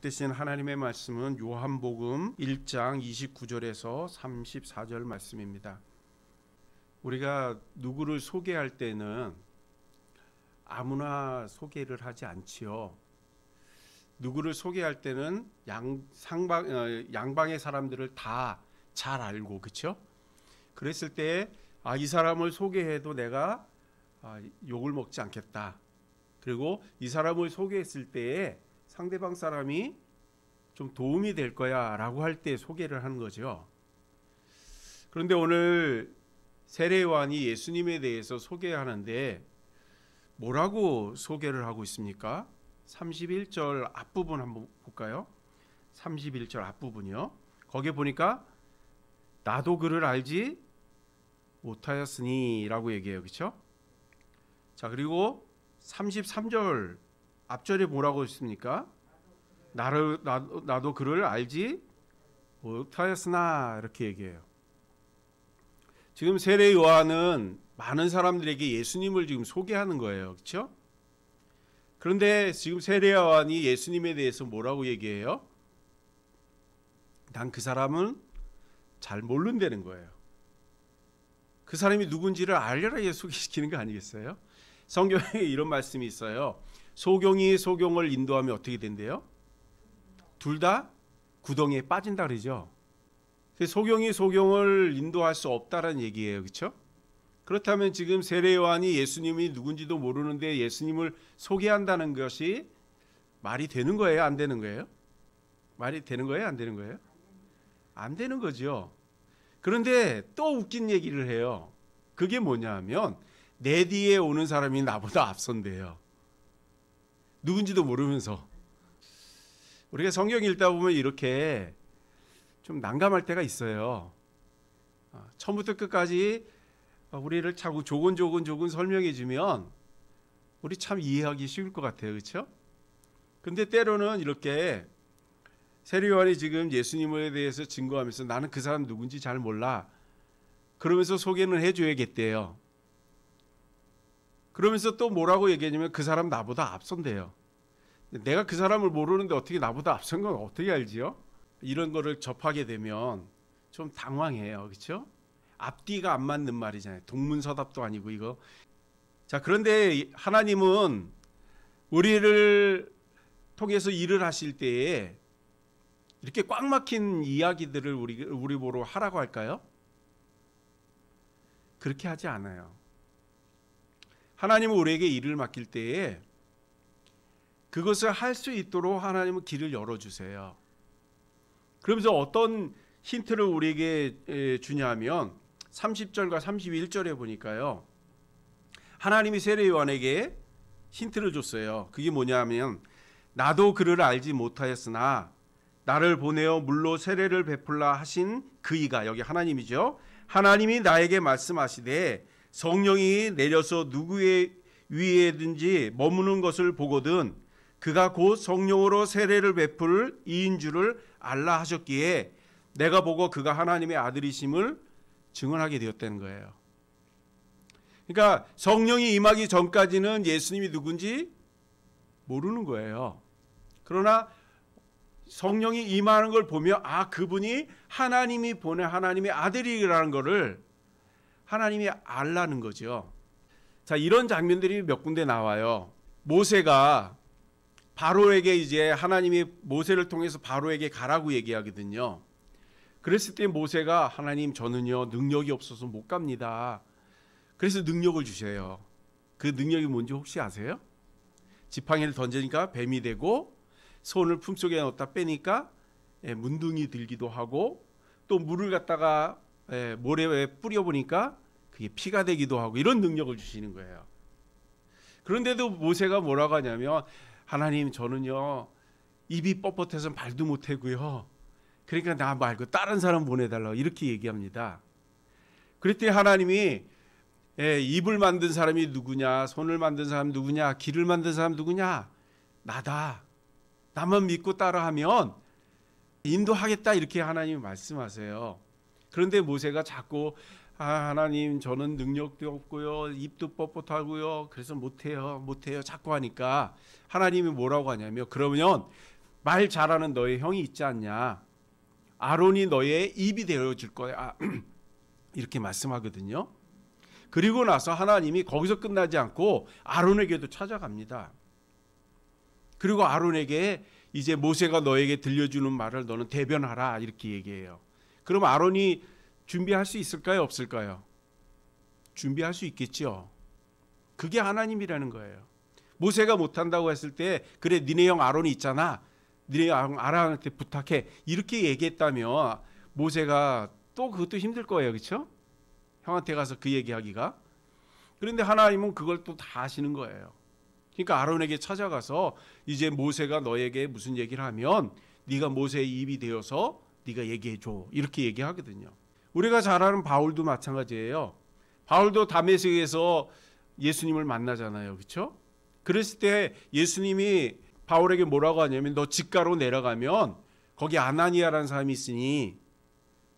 받드신 하나님의 말씀은 요한복음 1장 29절에서 34절 말씀입니다. 우리가 누구를 소개할 때는 아무나 소개를 하지 않지요. 누구를 소개할 때는 양방의 사람들을 다 잘 알고, 그렇죠? 그랬을 때 이 사람을 소개해도 내가 욕을 먹지 않겠다. 그리고 이 사람을 소개했을 때에 상대방 사람이 좀 도움이 될 거야 라고 할 때 소개를 하는 거죠. 그런데 오늘 세례 요한이 예수님에 대해서 소개하는데 뭐라고 소개를 하고 있습니까? 31절 앞부분 한번 볼까요? 31절 앞부분이요. 거기에 보니까 나도 그를 알지 못하였으니 라고 얘기해요. 그렇죠? 자, 그리고 33절 앞절에 뭐라고 했습니까? 나도 그를 알지 못하였으나 이렇게 얘기해요. 지금 세례 요한은 많은 사람들에게 예수님을 지금 소개하는 거예요. 그렇죠? 그런데 지금 세례 요한이 예수님에 대해서 뭐라고 얘기해요? 난 그 사람은 잘 모른다는 거예요. 그 사람이 누군지를 알려라 소개시키는 거 아니겠어요? 성경에 이런 말씀이 있어요. 소경이 소경을 인도하면 어떻게 된대요? 둘 다 구덩이에 빠진다 그러죠. 소경이 소경을 인도할 수 없다라는 얘기예요. 그렇죠? 그렇다면 지금 세례 요한이 예수님이 누군지도 모르는데 예수님을 소개한다는 것이 말이 되는 거예요? 안 되는 거예요? 말이 되는 거예요? 안 되는 거예요? 안 되는 거죠. 그런데 또 웃긴 얘기를 해요. 그게 뭐냐 하면 내 뒤에 오는 사람이 나보다 앞선대요. 누군지도 모르면서. 우리가 성경 읽다 보면 이렇게 좀 난감할 때가 있어요. 처음부터 끝까지 우리를 자꾸 조곤조곤 설명해 주면 우리 참 이해하기 쉬울 것 같아요. 그렇죠? 근데 때로는 이렇게 세례 요한이 지금 예수님에 대해서 증거하면서 나는 그 사람 누군지 잘 몰라. 그러면서 소개는 해줘야겠대요. 그러면서 또 뭐라고 얘기하냐면 그 사람 나보다 앞선대요. 내가 그 사람을 모르는데 어떻게 나보다 앞선 건 어떻게 알지요? 이런 거를 접하게 되면 좀 당황해요. 그렇죠? 앞뒤가 안 맞는 말이잖아요. 동문서답도 아니고 이거. 자, 그런데 하나님은 우리를 통해서 일을 하실 때에 이렇게 꽉 막힌 이야기들을 우리 보러 하라고 할까요? 그렇게 하지 않아요. 하나님은 우리에게 일을 맡길 때에 그것을 할 수 있도록 하나님은 길을 열어주세요. 그러면서 어떤 힌트를 우리에게 주냐면 30절과 31절에 보니까요. 하나님이 세례 요한에게 힌트를 줬어요. 그게 뭐냐면 나도 그를 알지 못하였으나 나를 보내어 물로 세례를 베풀라 하신 그이가, 여기 하나님이죠. 하나님이 나에게 말씀하시되 성령이 내려서 누구의 위에든지 머무는 것을 보거든 그가 곧 성령으로 세례를 베풀 이인 줄을 알라 하셨기에 내가 보고 그가 하나님의 아들이심을 증언하게 되었다는 거예요. 그러니까 성령이 임하기 전까지는 예수님이 누군지 모르는 거예요. 그러나 성령이 임하는 걸 보며 그분이 하나님이 보낸 하나님의 아들이라는 것을 하나님이 알라는 거죠. 자, 이런 장면들이 몇 군데 나와요. 모세가 바로에게 이제 하나님이 모세를 통해서 바로에게 가라고 얘기하거든요. 그랬을 때 모세가 하나님 저는요 능력이 없어서 못 갑니다. 그래서 능력을 주세요. 그 능력이 뭔지 혹시 아세요? 지팡이를 던지니까 뱀이 되고 손을 품속에 넣었다 빼니까 문둥이 들기도 하고 또 물을 갖다가 모래에 뿌려보니까 그게 피가 되기도 하고 이런 능력을 주시는 거예요. 그런데도 모세가 뭐라고 하냐면 하나님 저는요 입이 뻣뻣해서 말도 못하고요. 그러니까 나 말고 다른 사람 보내달라고 이렇게 얘기합니다. 그랬더니 하나님이 입을 만든 사람이 누구냐, 손을 만든 사람 누구냐, 귀를 만든 사람 누구냐, 나다. 나만 믿고 따라하면 인도하겠다 이렇게 하나님이 말씀하세요. 그런데 모세가 자꾸 하나님 저는 능력도 없고요 입도 뻣뻣하고요 그래서 못해요 자꾸 하니까 하나님이 뭐라고 하냐면 그러면 말 잘하는 너의 형이 있지 않냐? 아론이 너의 입이 되어줄 거야. 이렇게 말씀하거든요. 그리고 나서 하나님이 거기서 끝나지 않고 아론에게도 찾아갑니다. 그리고 아론에게 이제 모세가 너에게 들려주는 말을 너는 대변하라 이렇게 얘기해요. 그럼 아론이 준비할 수 있을까요? 없을까요? 준비할 수 있겠죠. 그게 하나님이라는 거예요. 모세가 못한다고 했을 때 그래 니네 형 아론이 있잖아. 니네 형 아론한테 부탁해. 이렇게 얘기했다면 모세가 또 그것도 힘들 거예요. 그렇죠? 형한테 가서 그 얘기하기가. 그런데 하나님은 그걸 또 다 아시는 거예요. 그러니까 아론에게 찾아가서 이제 모세가 너에게 무슨 얘기를 하면 네가 모세의 입이 되어서 네가 얘기해 줘. 이렇게 얘기하거든요. 우리가 잘 아는 바울도 마찬가지예요. 바울도 다메섹에서 예수님을 만나잖아요. 그렇죠? 그랬을 때 예수님이 바울에게 뭐라고 하냐면 너 직가로 내려가면 거기 아나니아라는 사람이 있으니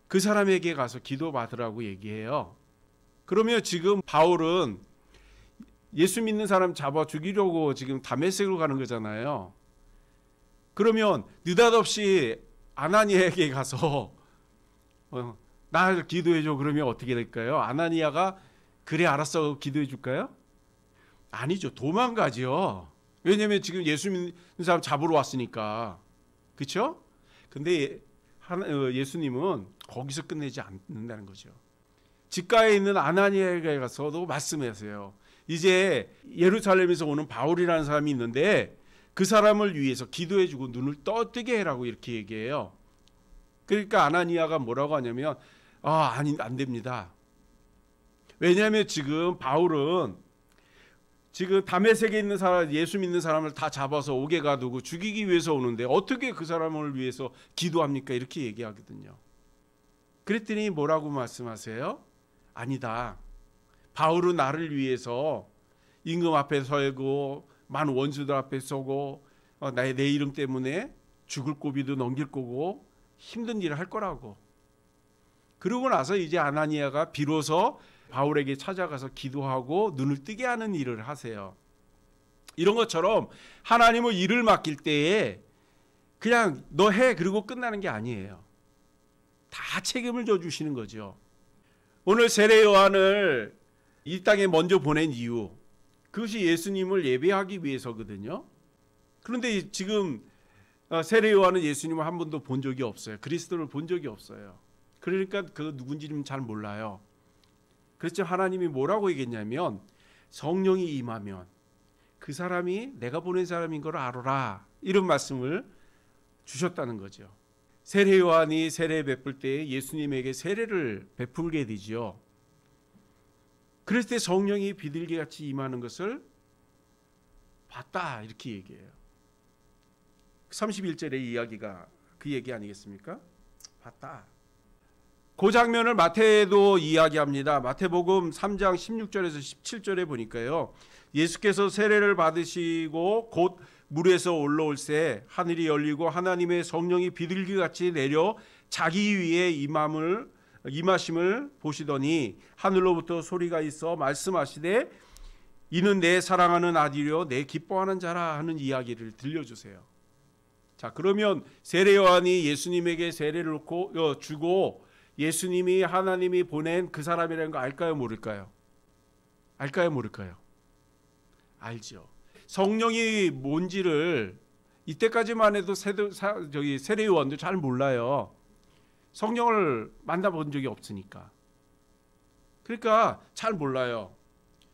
그 사람에게 가서 기도 받으라고 얘기해요. 그러면 지금 바울은 예수 믿는 사람 잡아 죽이려고 지금 다메섹으로 가는 거잖아요. 그러면 느닷없이 아나니아에게 가서 나 기도해 줘. 그러면 어떻게 될까요? 아나니아가 그래 알았어 기도해 줄까요? 아니죠. 도망가죠. 왜냐하면 지금 예수 믿는 사람 잡으러 왔으니까. 그렇죠? 근데 예수님은 거기서 끝내지 않는다는 거죠. 직가에 있는 아나니아에게 가서도 말씀하세요. 이제 예루살렘에서 오는 바울이라는 사람이 있는데 그 사람을 위해서 기도해주고 눈을 떠뜨게 해라고 이렇게 얘기해요. 그러니까 아나니아가 뭐라고 하냐면 아니 안 됩니다. 왜냐하면 지금 바울은 지금 다메섹에 있는 사람 예수 믿는 사람을 다 잡아서 옥에 가두고 죽이기 위해서 오는데 어떻게 그 사람을 위해서 기도합니까? 이렇게 얘기하거든요. 그랬더니 뭐라고 말씀하세요? 아니다. 바울은 나를 위해서 임금 앞에 서고 많은 원수들 앞에 서고 내 이름 때문에 죽을 고비도 넘길 거고 힘든 일을 할 거라고. 그러고 나서 이제 아나니아가 비로소 바울에게 찾아가서 기도하고 눈을 뜨게 하는 일을 하세요. 이런 것처럼 하나님은 일을 맡길 때에 그냥 너 해 그리고 끝나는 게 아니에요. 다 책임을 져주시는 거죠. 오늘 세례 요한을 이 땅에 먼저 보낸 이유, 그것이 예수님을 예배하기 위해서거든요. 그런데 지금 세례 요한은 예수님을 한 번도 본 적이 없어요. 그리스도를 본 적이 없어요. 그러니까 그 누군지는 잘 몰라요. 그렇죠. 하나님이 뭐라고 얘기했냐면 성령이 임하면 그 사람이 내가 보낸 사람인 걸 알아라. 이런 말씀을 주셨다는 거죠. 세례 요한이 세례 베풀 때 예수님에게 세례를 베풀게 되죠. 그랬을 때 성령이 비둘기같이 임하는 것을 봤다 이렇게 얘기해요. 31절의 이야기가 그 얘기 아니겠습니까? 봤다. 그 장면을 마태도 이야기합니다. 마태복음 3장 16절에서 17절에 보니까요. 예수께서 세례를 받으시고 곧 물에서 올라올새 하늘이 열리고 하나님의 성령이 비둘기같이 내려 자기 위에 임하심을 보시더니 하늘로부터 소리가 있어 말씀하시되 이는 내 사랑하는 아들이요 내 기뻐하는 자라 하는 이야기를 들려주세요. 자, 그러면 세례 요한이 예수님에게 세례를 주고 예수님이 하나님이 보낸 그 사람이라는 거 알까요 모를까요? 알까요 모를까요? 알죠. 성령이 뭔지를 이때까지만 해도 세례 요한도 잘 몰라요. 성령을 만나본 적이 없으니까. 그러니까 잘 몰라요.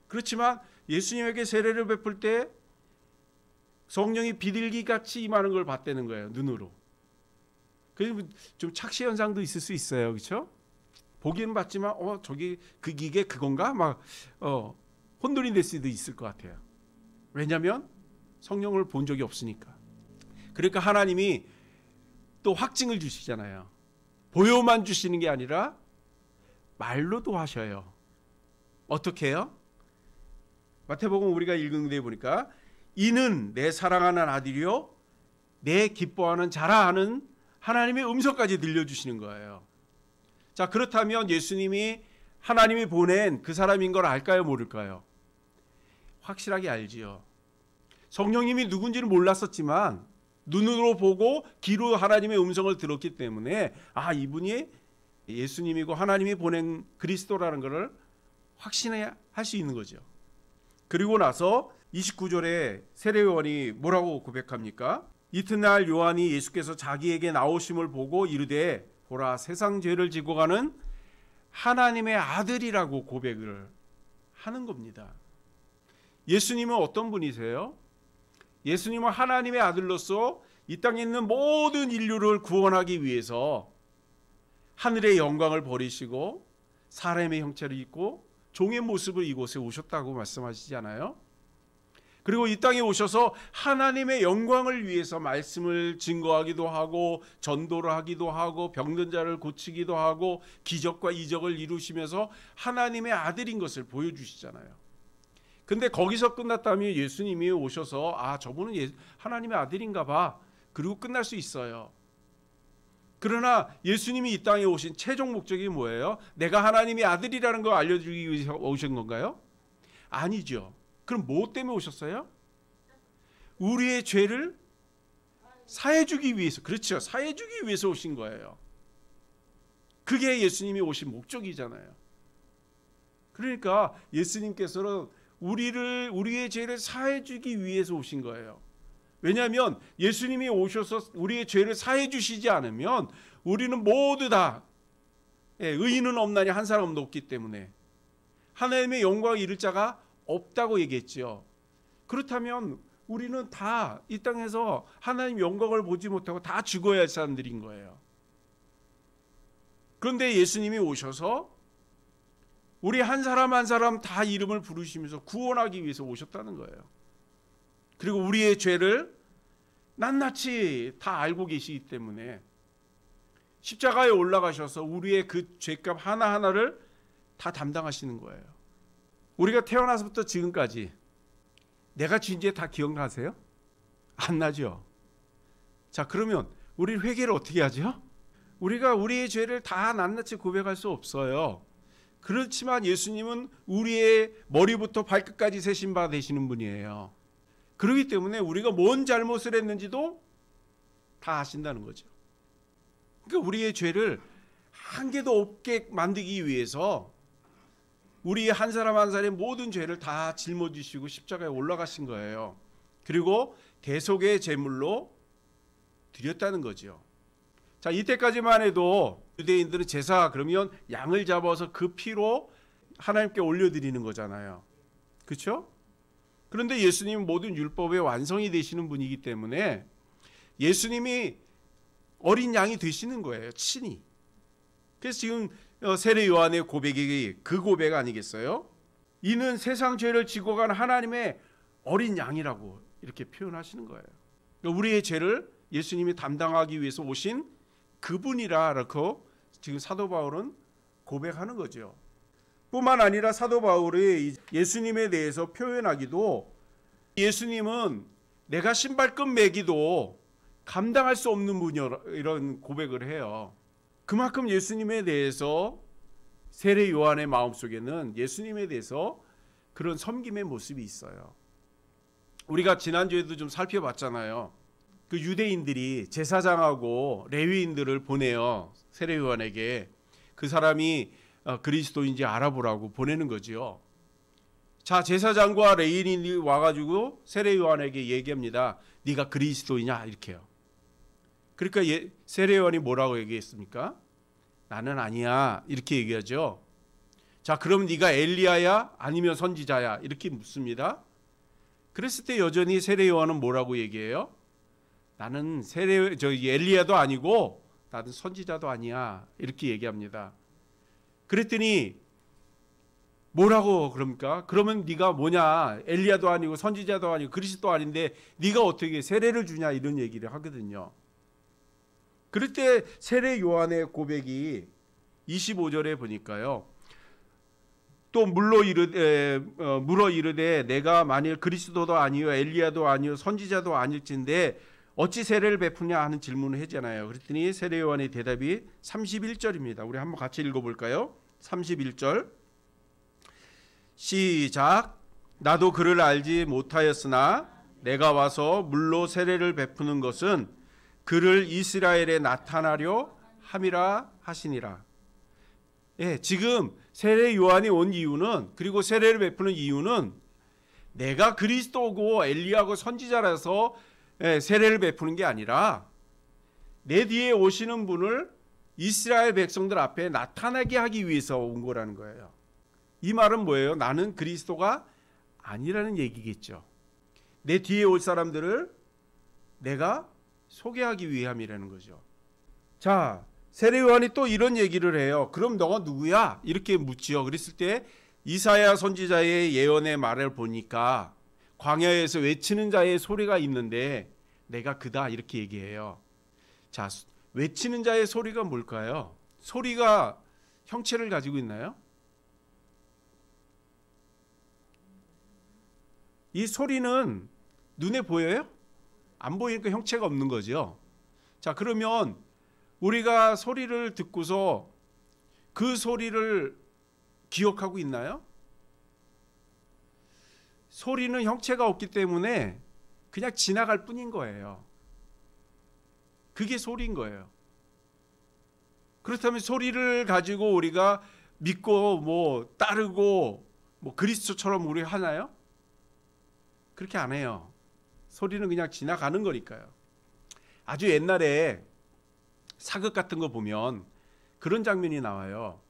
그렇지만 예수님에게 세례를 베풀 때 성령이 비둘기같이 임하는 걸 봤다는 거예요. 눈으로. 그래서 좀 착시 현상도 있을 수 있어요. 그렇죠? 보기는 봤지만 저기 이게 그건가? 막 혼돈이 될 수도 있을 것 같아요. 왜냐하면 성령을 본 적이 없으니까. 그러니까 하나님이 또 확증을 주시잖아요. 보여만 주시는 게 아니라 말로도 하셔요. 어떻게 해요? 마태복음 우리가 읽은 데 보니까 이는 내 사랑하는 아들이요 내 기뻐하는 자라 하는 하나님의 음성까지 들려주시는 거예요. 자, 그렇다면 예수님이 하나님이 보낸 그 사람인 걸 알까요 모를까요? 확실하게 알지요. 성령님이 누군지는 몰랐었지만 눈으로 보고 귀로 하나님의 음성을 들었기 때문에 이분이 예수님이고 하나님이 보낸 그리스도라는 것을 확신할 수 있는 거죠. 그리고 나서 29절에 세례 요한이 뭐라고 고백합니까? 이튿날 요한이 예수께서 자기에게 나오심을 보고 이르되 보라 세상 죄를 지고 가는 하나님의 아들이라고 고백을 하는 겁니다. 예수님은 어떤 분이세요? 예수님은 하나님의 아들로서 이 땅에 있는 모든 인류를 구원하기 위해서 하늘의 영광을 버리시고 사람의 형체를 입고 종의 모습을 이곳에 오셨다고 말씀하시잖아요. 그리고 이 땅에 오셔서 하나님의 영광을 위해서 말씀을 증거하기도 하고 전도를 하기도 하고 병든 자를 고치기도 하고 기적과 이적을 이루시면서 하나님의 아들인 것을 보여주시잖아요. 근데 거기서 끝났다면 예수님이 오셔서 저분은 하나님의 아들인가 봐. 그리고 끝날 수 있어요. 그러나 예수님이 이 땅에 오신 최종 목적이 뭐예요? 내가 하나님의 아들이라는 걸 알려주기 위해서 오신 건가요? 아니죠. 그럼 뭐 때문에 오셨어요? 우리의 죄를 사해주기 위해서. 그렇죠. 사해주기 위해서 오신 거예요. 그게 예수님이 오신 목적이잖아요. 그러니까 예수님께서는 우리의 죄를 사해주기 위해서 오신 거예요. 왜냐하면 예수님이 오셔서 우리의 죄를 사해 주시지 않으면 우리는 모두 다 의인은 없나니 한 사람도 없기 때문에 하나님의 영광을 이룰 자가 없다고 얘기했죠. 그렇다면 우리는 다 이 땅에서 하나님 영광을 보지 못하고 다 죽어야 할 사람들인 거예요. 그런데 예수님이 오셔서 우리 한 사람 한 사람 다 이름을 부르시면서 구원하기 위해서 오셨다는 거예요. 그리고 우리의 죄를 낱낱이 다 알고 계시기 때문에 십자가에 올라가셔서 우리의 그 죄값 하나하나를 다 담당하시는 거예요. 우리가 태어나서부터 지금까지 내가 진 죄 다 기억나세요? 안 나죠? 자, 그러면 우리 회개를 어떻게 하죠? 우리가 우리의 죄를 다 낱낱이 고백할 수 없어요. 그렇지만 예수님은 우리의 머리부터 발끝까지 세신 바 되시는 분이에요. 그렇기 때문에 우리가 뭔 잘못을 했는지도 다 아신다는 거죠. 그러니까 우리의 죄를 한 개도 없게 만들기 위해서 우리 한 사람 한 사람의 모든 죄를 다 짊어지시고 십자가에 올라가신 거예요. 그리고 대속의 제물로 드렸다는 거죠. 자, 이때까지만 해도 유대인들은 제사 그러면 양을 잡아서 그 피로 하나님께 올려드리는 거잖아요. 그렇죠? 그런데 예수님은 모든 율법의 완성이 되시는 분이기 때문에 예수님이 어린 양이 되시는 거예요. 친히. 그래서 지금 세례 요한의 고백이 그 고백 아니겠어요? 이는 세상 죄를 지고 간 하나님의 어린 양이라고 이렇게 표현하시는 거예요. 그러니까 우리의 죄를 예수님이 담당하기 위해서 오신 그분이라고 지금 사도 바울은 고백하는 거죠. 뿐만 아니라 사도 바울이 예수님에 대해서 표현하기도 예수님은 내가 신발끈 매기도 감당할 수 없는 분이라 이런 고백을 해요. 그만큼 예수님에 대해서 세례 요한의 마음속에는 예수님에 대해서 그런 섬김의 모습이 있어요. 우리가 지난주에도 좀 살펴봤잖아요. 그 유대인들이 제사장하고 레위인들을 보내요. 세례 요한에게. 그 사람이 그리스도인지 알아보라고 보내는 거지요. 자, 제사장과 레위인이 와가지고 세례 요한에게 얘기합니다. 네가 그리스도이냐 이렇게요. 그러니까 세례 요한이 뭐라고 얘기했습니까? 나는 아니야 이렇게 얘기하죠. 자, 그럼 네가 엘리야야 아니면 선지자야 이렇게 묻습니다. 그랬을 때 여전히 세례 요한은 뭐라고 얘기해요? 나는 엘리야도 아니고 나는 선지자도 아니야 이렇게 얘기합니다. 그랬더니 뭐라고 그럽니까? 그러면 네가 뭐냐? 엘리야도 아니고 선지자도 아니고 그리스도 아닌데 네가 어떻게 세례를 주냐 이런 얘기를 하거든요. 그럴 때 세례 요한의 고백이 25절에 보니까요. 또 물어 이르되 내가 만일 그리스도도 아니요 엘리야도 아니요 선지자도 아닐진데 어찌 세례를 베푸냐 하는 질문을 했잖아요. 그랬더니 세례 요한의 대답이 31절입니다. 우리 한번 같이 읽어볼까요? 31절 시작. 나도 그를 알지 못하였으나 내가 와서 물로 세례를 베푸는 것은 그를 이스라엘에 나타나려 함이라 하시니라. 예, 지금 세례 요한이 온 이유는, 그리고 세례를 베푸는 이유는 내가 그리스도고 엘리야고 선지자라서 세례를 베푸는 게 아니라 내 뒤에 오시는 분을 이스라엘 백성들 앞에 나타나게 하기 위해서 온 거라는 거예요. 이 말은 뭐예요? 나는 그리스도가 아니라는 얘기겠죠. 내 뒤에 올 사람들을 내가 소개하기 위함이라는 거죠. 자, 세례 요한이 또 이런 얘기를 해요. 그럼 너가 누구야? 이렇게 묻지요. 그랬을 때 이사야 선지자의 예언의 말을 보니까 광야에서 외치는 자의 소리가 있는데 내가 그다, 이렇게 얘기해요. 자, 외치는 자의 소리가 뭘까요? 소리가 형체를 가지고 있나요? 이 소리는 눈에 보여요? 안 보이니까 형체가 없는 거죠. 자, 그러면 우리가 소리를 듣고서 그 소리를 기억하고 있나요? 소리는 형체가 없기 때문에 그냥 지나갈 뿐인 거예요. 그게 소리인 거예요. 그렇다면 소리를 가지고 우리가 믿고 따르고 그리스도처럼 우리 하나요? 그렇게 안 해요. 소리는 그냥 지나가는 거니까요. 아주 옛날에 사극 같은 거 보면 그런 장면이 나와요.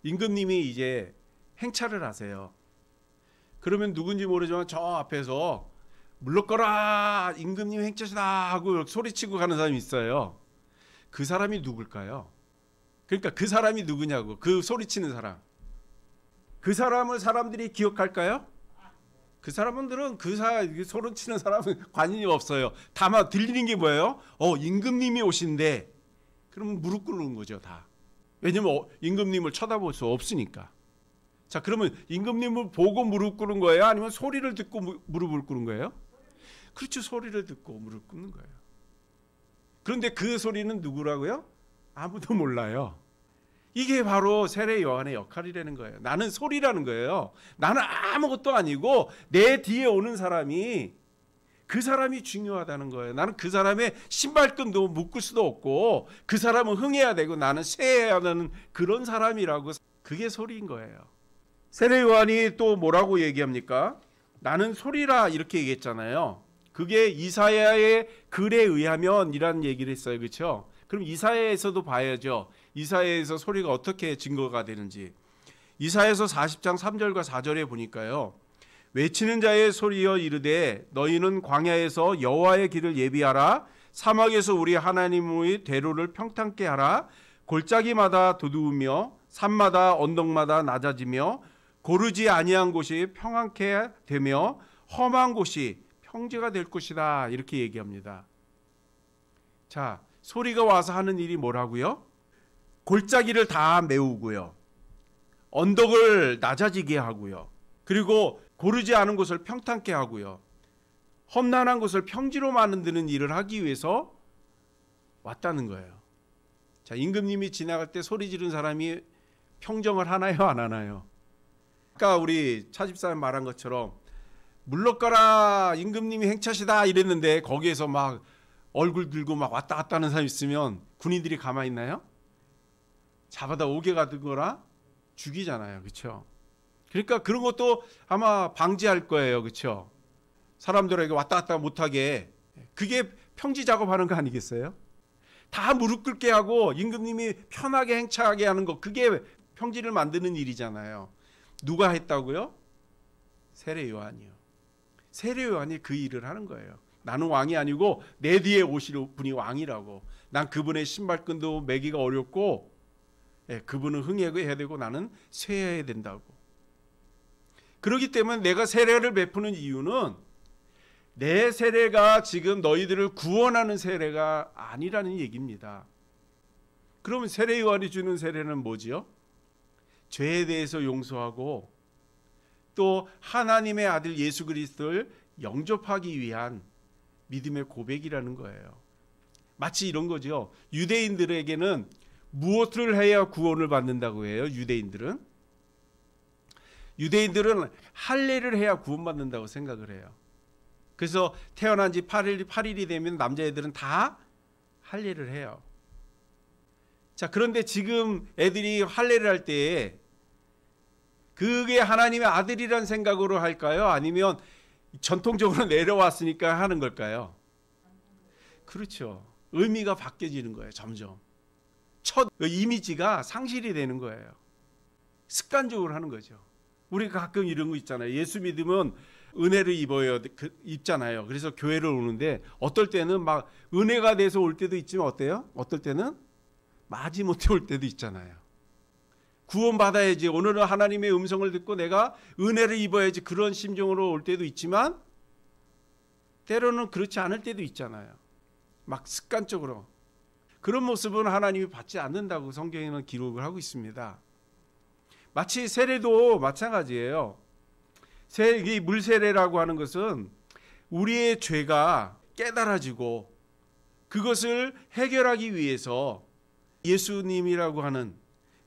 임금님이 이제 행차를 하세요. 그러면 누군지 모르지만 저 앞에서 물러거라, 임금님 행차시다 하고 소리치고 가는 사람이 있어요. 그 사람이 누굴까요? 그러니까 그 사람이 누구냐고, 그 소리치는 사람. 그 사람을 사람들이 기억할까요? 그 사람들은 소리치는 사람은 관심이 없어요. 다만 들리는 게 뭐예요? 임금님이 오신대. 그러면 무릎 꿇는 거죠, 다. 왜냐면 임금님을 쳐다볼 수 없으니까. 자, 그러면 임금님을 보고 무릎 꿇는 거예요? 아니면 소리를 듣고 무릎을 꿇는 거예요? 그렇죠, 소리를 듣고 무릎 꿇는 거예요. 그런데 그 소리는 누구라고요? 아무도 몰라요. 이게 바로 세례 요한의 역할이라는 거예요. 나는 소리라는 거예요. 나는 아무것도 아니고 내 뒤에 오는 사람이, 그 사람이 중요하다는 거예요. 나는 그 사람의 신발끈도 묶을 수도 없고 그 사람은 흥해야 되고 나는 쇠해야 하는 그런 사람이라고. 그게 소리인 거예요. 세례 요한이 또 뭐라고 얘기합니까? 나는 소리라, 이렇게 얘기했잖아요. 그게 이사야의 글에 의하면 이라는 얘기를 했어요. 그렇죠? 그럼 이사야에서도 봐야죠. 이사야에서 소리가 어떻게 증거가 되는지. 이사야서 40장 3절과 4절에 보니까요. 외치는 자의 소리여 이르되 너희는 광야에서 여호와의 길을 예비하라. 사막에서 우리 하나님의 대로를 평탄케 하라. 골짜기마다 두두우며 산마다 언덕마다 낮아지며 고르지 아니한 곳이 평안케 되며 험한 곳이 평지가 될 것이다, 이렇게 얘기합니다. 자, 소리가 와서 하는 일이 뭐라고요? 골짜기를 다 메우고요, 언덕을 낮아지게 하고요, 그리고 고르지 않은 곳을 평탄케 하고요, 험난한 곳을 평지로 만드는 일을 하기 위해서 왔다는 거예요. 자, 임금님이 지나갈 때 소리 지른 사람이 평정을 하나요, 안 하나요? 아까 우리 차집사님 말한 것처럼 물러가라, 임금님이 행차시다 이랬는데 거기에서 막 얼굴 들고 막 왔다 갔다 하는 사람 있으면 군인들이 가만히 있나요? 잡아다 오게 가든거나 죽이잖아요. 그렇죠? 그러니까 그런 것도 아마 방지할 거예요. 그렇죠? 사람들에게 왔다 갔다 못하게. 그게 평지 작업하는 거 아니겠어요? 다 무릎 꿇게 하고 임금님이 편하게 행차하게 하는 거, 그게 평지를 만드는 일이잖아요. 누가 했다고요? 세례 요한이요. 세례 요한이 그 일을 하는 거예요. 나는 왕이 아니고 내 뒤에 오실 분이 왕이라고. 난 그분의 신발끈도 매기가 어렵고, 그분은 흥해야 되고 나는 쇠해야 된다고. 그렇기 때문에 내가 세례를 베푸는 이유는 내 세례가 지금 너희들을 구원하는 세례가 아니라는 얘기입니다. 그러면 세례 요한이 주는 세례는 뭐지요? 죄에 대해서 용서하고 또 하나님의 아들 예수 그리스도를 영접하기 위한 믿음의 고백이라는 거예요. 마치 이런 거죠. 유대인들에게는 무엇을 해야 구원을 받는다고 해요? 유대인들은 할례를 해야 구원받는다고 생각을 해요. 그래서 태어난 지 8일이 되면 남자애들은 다 할례를 해요. 자, 그런데 지금 애들이 할례를 할 때에 그게 하나님의 아들이란 생각으로 할까요? 아니면 전통적으로 내려왔으니까 하는 걸까요? 그렇죠. 의미가 바뀌어지는 거예요. 점점. 첫 이미지가 상실이 되는 거예요. 습관적으로 하는 거죠. 우리가 가끔 이런 거 있잖아요. 예수 믿으면 은혜를 입잖아요. 그래서 교회를 오는데 어떨 때는 막 은혜가 돼서 올 때도 있지만 어때요? 어떨 때는 마지못해 올 때도 있잖아요. 구원받아야지, 오늘은 하나님의 음성을 듣고 내가 은혜를 입어야지, 그런 심정으로 올 때도 있지만 때로는 그렇지 않을 때도 있잖아요. 막 습관적으로. 그런 모습은 하나님이 받지 않는다고 성경에는 기록을 하고 있습니다. 마치 세례도 마찬가지예요. 이 물세례라고 하는 것은 우리의 죄가 깨달아지고 그것을 해결하기 위해서 예수님이라고 하는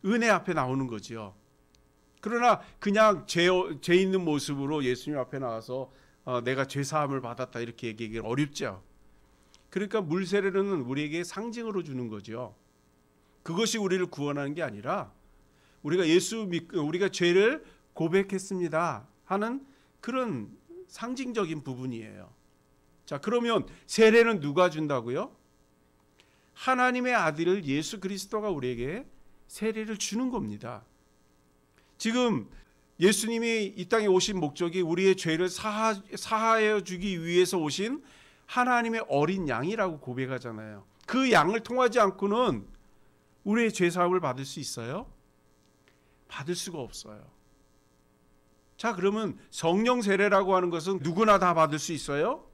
은혜 앞에 나오는 거죠. 그러나 그냥 죄 있는 모습으로 예수님 앞에 나와서 내가 죄 사함을 받았다 이렇게 얘기하기 어렵죠. 그러니까 물세례는 우리에게 상징으로 주는 거죠. 그것이 우리를 구원하는 게 아니라 우리가 우리가 죄를 고백했습니다 하는 그런 상징적인 부분이에요. 자, 그러면 세례는 누가 준다고요? 하나님의 아들 예수 그리스도가 우리에게 세례를 주는 겁니다. 지금 예수님이 이 땅에 오신 목적이 우리의 죄를 사하여 주기 위해서 오신 하나님의 어린 양이라고 고백하잖아요. 그 양을 통하지 않고는 우리의 죄 사함을 받을 수 있어요? 받을 수가 없어요. 자, 그러면 성령 세례라고 하는 것은 누구나 다 받을 수 있어요?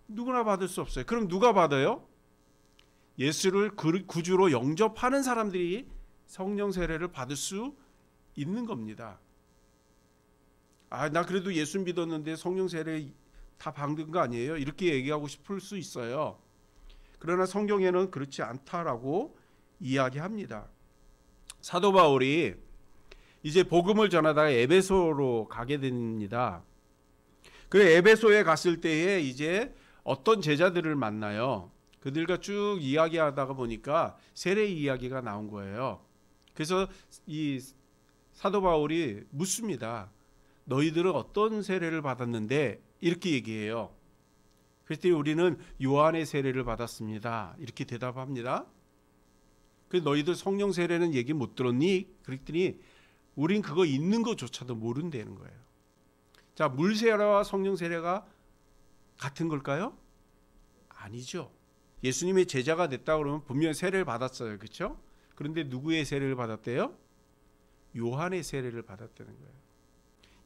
누구나 받을 수 없어요. 그럼 누가 받아요? 예수를 구주로 영접하는 사람들이 성령 세례를 받을 수 있는 겁니다. 나 그래도 예수 믿었는데 성령 세례 다 받은 거 아니에요? 이렇게 얘기하고 싶을 수 있어요. 그러나 성경에는 그렇지 않다라고 이야기합니다. 사도 바울이 이제 복음을 전하다가 에베소로 가게 됩니다. 그 에베소에 갔을 때에 이제 어떤 제자들을 만나요. 그들과 쭉 이야기하다가 보니까 세례 이야기가 나온 거예요. 그래서 이 사도 바울이 묻습니다. 너희들은 어떤 세례를 받았는데? 이렇게 얘기해요. 그랬더니 우리는 요한의 세례를 받았습니다. 이렇게 대답합니다. 그래서 너희들 성령 세례는 얘기 못 들었니? 그랬더니 우린 그거 있는 것조차도 모른다는 거예요. 자, 물 세례와 성령 세례가 같은 걸까요? 아니죠. 예수님의 제자가 됐다 그러면 분명히 세례를 받았어요. 그렇죠? 그런데 누구의 세례를 받았대요? 요한의 세례를 받았다는 거예요.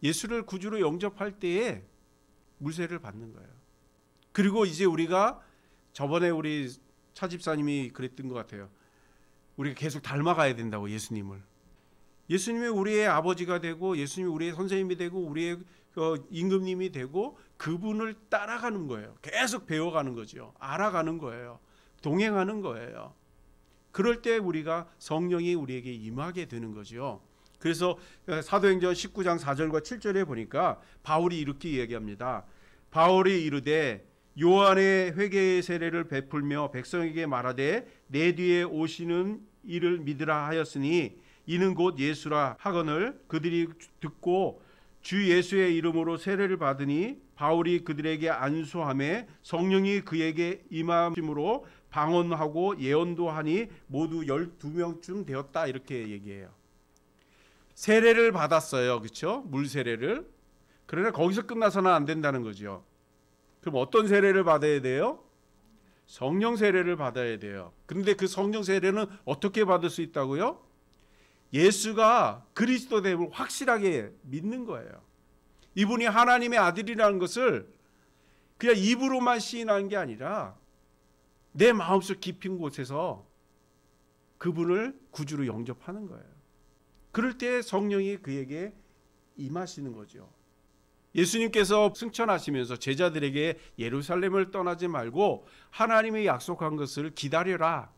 예수를 구주로 영접할 때에 물세례를 받는 거예요. 그리고 이제 우리가 저번에 우리 차 집사님이 그랬던 것 같아요. 우리가 계속 닮아가야 된다고, 예수님을. 예수님이 우리의 아버지가 되고 예수님이 우리의 선생님이 되고 우리의 임금님이 되고 그분을 따라가는 거예요. 계속 배워가는 거죠. 알아가는 거예요. 동행하는 거예요. 그럴 때 우리가 성령이 우리에게 임하게 되는 거죠. 그래서 사도행전 19장 4절과 7절에 보니까 바울이 이렇게 얘기합니다. 바울이 이르되 요한의 회개의 세례를 베풀며 백성에게 말하되 내 뒤에 오시는 이를 믿으라 하였으니 이는 곧 예수라 하거늘 그들이 듣고 주 예수의 이름으로 세례를 받으니 바울이 그들에게 안수하매 성령이 그에게 임함으로 방언하고 예언도 하니 모두 12명쯤 되었다. 이렇게 얘기해요. 세례를 받았어요. 그렇죠? 물 세례를. 그러나 거기서 끝나서는 안 된다는 거죠. 그럼 어떤 세례를 받아야 돼요? 성령 세례를 받아야 돼요. 그런데 그 성령 세례는 어떻게 받을 수 있다고요? 예수가 그리스도됨을 확실하게 믿는 거예요. 이분이 하나님의 아들이라는 것을 그냥 입으로만 시인하는 게 아니라 내 마음속 깊은 곳에서 그분을 구주로 영접하는 거예요. 그럴 때 성령이 그에게 임하시는 거죠. 예수님께서 승천하시면서 제자들에게 예루살렘을 떠나지 말고 하나님이 약속한 것을 기다려라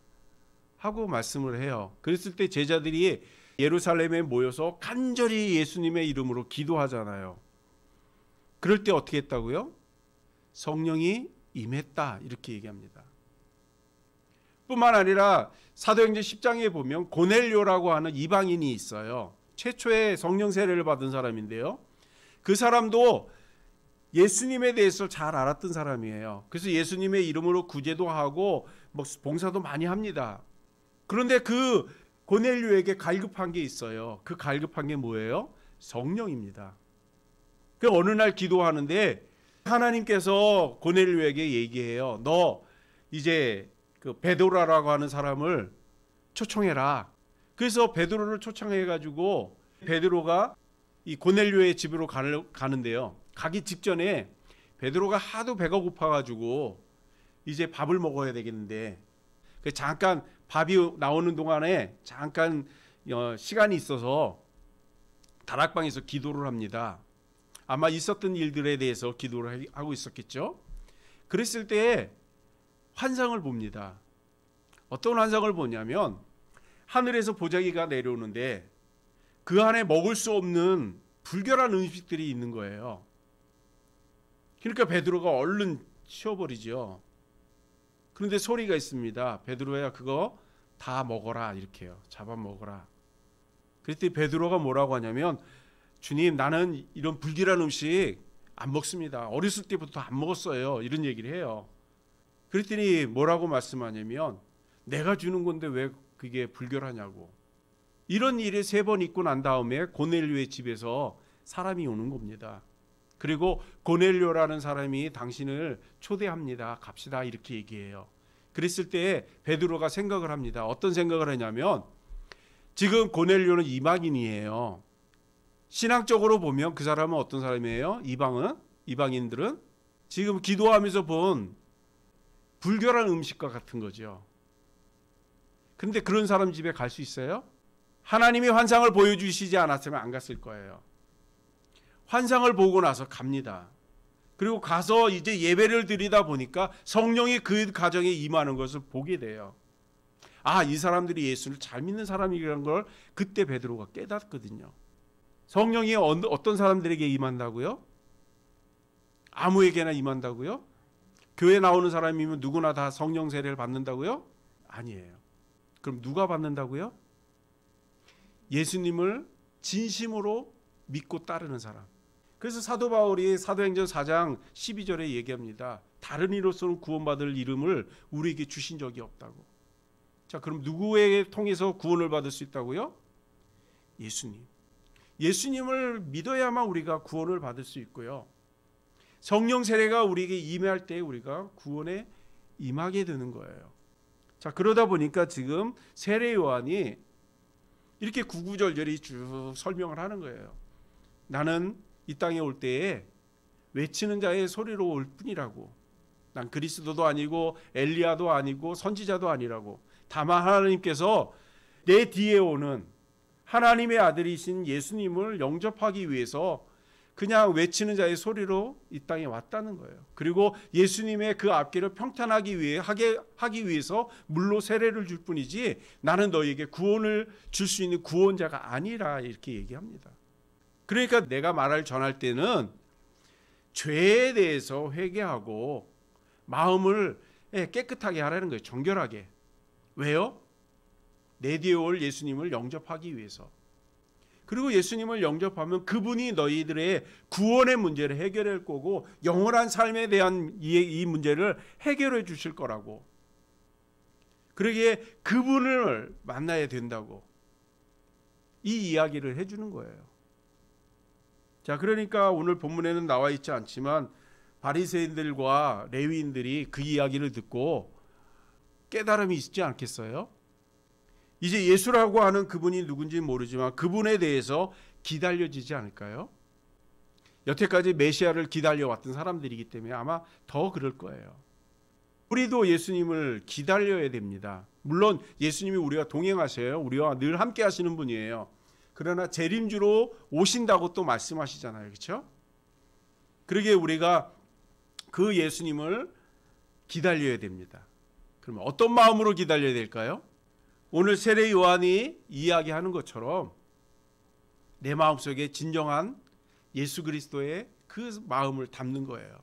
하고 말씀을 해요. 그랬을 때 제자들이 예루살렘에 모여서 간절히 예수님의 이름으로 기도하잖아요. 그럴 때 어떻게 했다고요? 성령이 임했다 이렇게 얘기합니다. 뿐만 아니라 사도행전 10장에 보면 고넬료라고 하는 이방인이 있어요. 최초의 성령 세례를 받은 사람인데요. 그 사람도 예수님에 대해서 잘 알았던 사람이에요. 그래서 예수님의 이름으로 구제도 하고 봉사도 많이 합니다. 그런데 그 고넬료에게 갈급한 게 있어요. 그 갈급한 게 뭐예요? 성령입니다. 그 어느 날 기도하는데 하나님께서 고넬료에게 얘기해요. 너 이제 그 베드로라고 하는 사람을 초청해라. 그래서 베드로를 초청해가지고 베드로가 이 고넬료의 집으로 가는데요. 가기 직전에 베드로가 하도 배가 고파가지고 이제 밥을 먹어야 되겠는데 잠깐 밥이 나오는 동안에 잠깐 시간이 있어서 다락방에서 기도를 합니다. 아마 있었던 일들에 대해서 기도를 하고 있었겠죠. 그랬을 때 환상을 봅니다. 어떤 환상을 보냐면 하늘에서 보자기가 내려오는데 그 안에 먹을 수 없는 불결한 음식들이 있는 거예요. 그러니까 베드로가 얼른 치워버리죠. 그런데 소리가 있습니다. 베드로야 그거 다 먹어라 이렇게요. 잡아먹어라. 그랬더니 베드로가 뭐라고 하냐면 주님 나는 이런 불길한 음식 안 먹습니다. 어렸을 때부터 안 먹었어요. 이런 얘기를 해요. 그랬더니 뭐라고 말씀하냐면 내가 주는 건데 왜 그게 불결하냐고. 이런 일이 3번 있고 난 다음에 고넬료의 집에서 사람이 오는 겁니다. 그리고 고넬료라는 사람이 당신을 초대합니다. 갑시다 이렇게 얘기해요. 그랬을 때 베드로가 생각을 합니다. 어떤 생각을 하냐면 지금 고넬료는 이방인이에요. 신앙적으로 보면 그 사람은 어떤 사람이에요? 이방인들은 지금 기도하면서 본 불결한 음식과 같은 거죠. 그런데 그런 사람 집에 갈 수 있어요? 하나님이 환상을 보여주시지 않았으면 안 갔을 거예요. 환상을 보고 나서 갑니다. 그리고 가서 이제 예배를 드리다 보니까 성령이 그 가정에 임하는 것을 보게 돼요. 아, 이 사람들이 예수를 잘 믿는 사람이라는 걸 그때 베드로가 깨닫거든요. 성령이 어떤 사람들에게 임한다고요? 아무에게나 임한다고요? 교회 나오는 사람이면 누구나 다 성령 세례를 받는다고요? 아니에요. 그럼 누가 받는다고요? 예수님을 진심으로 믿고 따르는 사람. 그래서 사도 바울이 사도행전 4장 12절에 얘기합니다. 다른 이로서는 구원받을 이름을 우리에게 주신 적이 없다고. 자, 그럼 누구에게 통해서 구원을 받을 수 있다고요? 예수님. 예수님을 믿어야만 우리가 구원을 받을 수 있고요. 성령 세례가 우리에게 임할 때 우리가 구원에 임하게 되는 거예요. 자, 그러다 보니까 지금 세례 요한이 이렇게 구구절절히 쭉 설명을 하는 거예요. 나는 이 땅에 올 때에 외치는 자의 소리로 올 뿐이라고. 난 그리스도도 아니고 엘리야도 아니고 선지자도 아니라고. 다만 하나님께서 내 뒤에 오는 하나님의 아들이신 예수님을 영접하기 위해서 그냥 외치는 자의 소리로 이 땅에 왔다는 거예요. 그리고 예수님의 그 앞길을 평탄하기 위해서 물로 세례를 줄 뿐이지 나는 너희에게 구원을 줄 수 있는 구원자가 아니라 이렇게 얘기합니다. 그러니까 내가 말을 전할 때는 죄에 대해서 회개하고 마음을 깨끗하게 하라는 거예요. 정결하게. 왜요? 내 뒤에 올 예수님을 영접하기 위해서. 그리고 예수님을 영접하면 그분이 너희들의 구원의 문제를 해결할 거고 영원한 삶에 대한 이 문제를 해결해 주실 거라고. 그러기에 그분을 만나야 된다고 이 이야기를 해주는 거예요. 자, 그러니까 오늘 본문에는 나와 있지 않지만 바리새인들과 레위인들이 그 이야기를 듣고 깨달음이 있지 않겠어요? 이제 예수라고 하는 그분이 누군지 모르지만 그분에 대해서 기다려지지 않을까요? 여태까지 메시아를 기다려왔던 사람들이기 때문에 아마 더 그럴 거예요. 우리도 예수님을 기다려야 됩니다. 물론 예수님이 우리와 동행하셔요. 우리와 늘 함께 하시는 분이에요. 그러나 재림주로 오신다고 또 말씀하시잖아요. 그렇죠? 그러기에 우리가 그 예수님을 기다려야 됩니다. 그러면 어떤 마음으로 기다려야 될까요? 오늘 세례 요한이 이야기하는 것처럼 내 마음속에 진정한 예수 그리스도의 그 마음을 담는 거예요.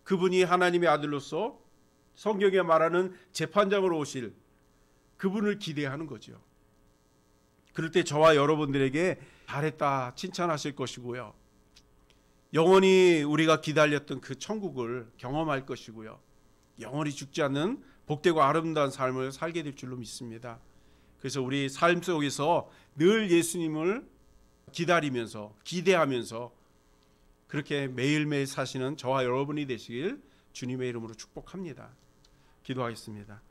그분이 하나님의 아들로서 성경에 말하는 재판장으로 오실 그분을 기대하는 거죠. 그럴 때 저와 여러분들에게 잘했다 칭찬하실 것이고요. 영원히 우리가 기다렸던 그 천국을 경험할 것이고요. 영원히 죽지 않는 복되고 아름다운 삶을 살게 될 줄로 믿습니다. 그래서 우리 삶 속에서 늘 예수님을 기다리면서 기대하면서 그렇게 매일매일 사시는 저와 여러분이 되시길 주님의 이름으로 축복합니다. 기도하겠습니다.